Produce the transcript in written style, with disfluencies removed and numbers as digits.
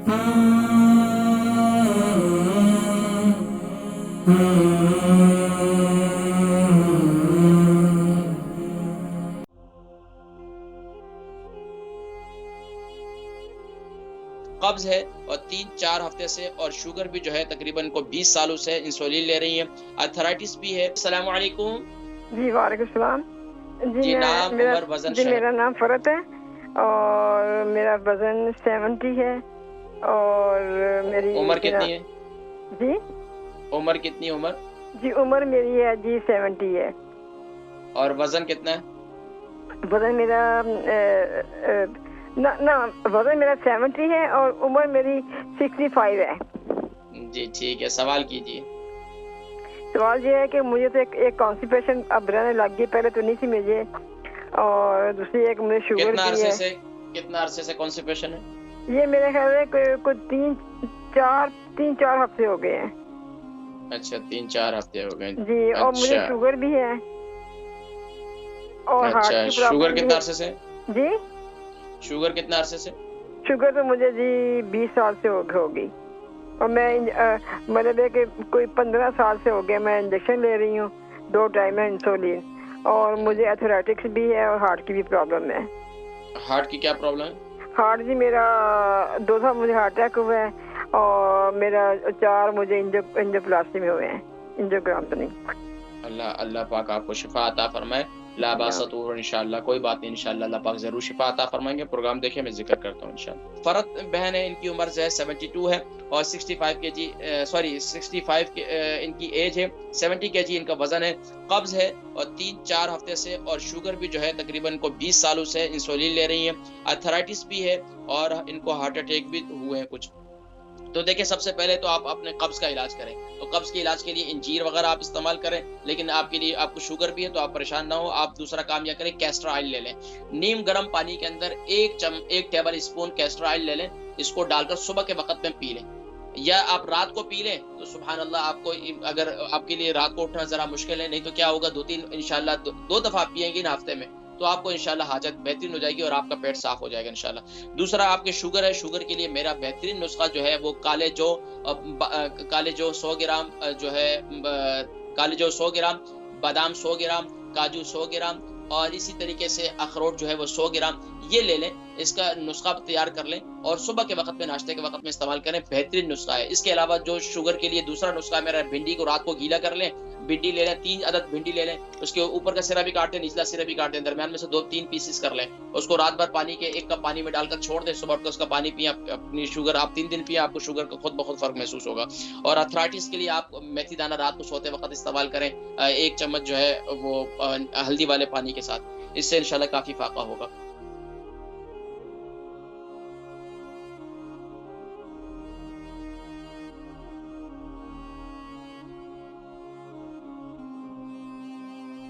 कब्ज है और 3-4 हफ्ते से, और शुगर भी जो है तकरीबन को 20 सालों से इंसुलिन ले रही हैं। अर्थराइटिस भी है। अस्सलाम वालेकुम। जी वालेकुम सलाम। जी नाम, उम्र, वजन, शहर। मेरा नाम फरत है और मेरा वजन 70 है और मेरी उम्र कितनी है? जी उम्र कितनी उम्र? जी उम्र मेरी है जी 70 है। और वजन कितना है? वजन मेरा वजन मेरा 70 है और उम्र मेरी 65 है। जी ठीक है, सवाल कीजिए। सवाल ये है कि मुझे तो एक कॉन्स्टिपेशन अब रहने लग गई, पहले तो नहीं थी मुझे, और दूसरी एक मुझे शुगर भी है। कितना अरसे से कॉन्स्टिपेशन है? ये मेरे ख्याल में कोई 3-4 हफ्ते हो गए हैं। अच्छा, 3-4 हफ्ते हो गए जी। और मुझे शुगर भी है और हार्ट की प्रॉब्लम। शुगर कितना अरसे से? जी शुगर कितना अरसे से? शुगर तो मुझे जी 20 साल से होगी और मैं मतलब है कि कोई 15 साल से हो गया मैं इंजेक्शन ले रही हूँ 2 टाइम में इंसुलिन, और मुझे एथलेटिक्स भी है और हार्ट की भी प्रॉब्लम है। हार्ट की क्या प्रॉब्लम है? हार्ट जी मेरा 2 साल मुझे हार्ट अटैक हुआ है और मेरा 4 मुझे एंजियोप्लास्टी में हुए हैं, एंजियोग्राम तो नहीं। अल्लाह पाक आपको शिफा अता फरमाए। ला बासत और इंशाल्लाह, कोई बात नहीं, इंशाल्लाह अल्लाह पाक जरूर शिफा अता फरमाएंगे। प्रोग्राम देखे मैं जिक्र करता हूँ इंशाल्लाह। फरत बहन है, इनकी उम्र जो है 72 है और 65 केजी, सॉरी 65 के इनकी एज है, 70 केजी इनका वजन है। कब्ज है और 3-4 हफ्ते से, और शुगर भी जो है तकरीबन को 20 सालों से इंसुलिन ले रही हैं। अर्थराइटिस भी है और इनको हार्ट अटैक भी हुए हैं कुछ। तो देखिए, सबसे पहले तो आप अपने कब्ज का इलाज करें। तो कब्ज के इलाज के लिए इंजीर वगैरह आप इस्तेमाल करें, लेकिन आपके लिए आपको शुगर भी है तो आप परेशान ना हो। आप दूसरा काम यह करें, कैस्टर ऑयल ले लें। नीम गर्म पानी के अंदर 1 टेबल स्पून कैस्टर ऑयल ले लें। इसको डालकर सुबह के वक्त में पी लें, या आप रात को पी लें तो सुभान अल्लाह। आपको अगर आपके लिए रात को उठना जरा मुश्किल है, नहीं तो क्या होगा, 2-3 इंशाल्लाह 2 दफा पिएंगे ना हफ्ते में, तो आपको इंशाल्लाह हाजत बेहतरीन हो जाएगी और आपका पेट साफ हो जाएगा इंशाल्लाह। दूसरा, आपके शुगर है, शुगर के लिए मेरा बेहतरीन नुस्खा जो है वो काले जो 100 ग्राम जो है काले जो 100 ग्राम, बादाम 100 ग्राम, काजू 100 ग्राम और इसी तरीके से अखरोट जो है वो 100 ग्राम ये ले लें। इसका नुस्खा तैयार कर लें और सुबह के वक्त में, नाश्ते के वक्त में इस्तेमाल करें। बेहतरीन नुस्खा है। इसके अलावा जो शुगर के लिए दूसरा नुस्खा है मेरा, भिंडी को रात को गीला कर लें। भिंडी ले लें, 3 अदद भिंडी ले लें। उसके ऊपर का सिरा भी काट दें, निचला सिरा भी काट दें, दरमियान में से 2-3 पीसेस कर लें। उसको रात भर पानी के 1 कप पानी में डालकर छोड़ दें। सुबह उठकर उसका पानी पिए। अपनी शुगर आप 3 दिन पिए, आपको शुगर का खुद ब खुद फर्क महसूस होगा। और अर्थराइटिस के लिए आप मेथी दाना रात को सोते वक्त इस्तेमाल करें, 1 चम्मच जो है वो हल्दी वाले पानी के साथ। इससे इंशाल्लाह काफी फायदा होगा।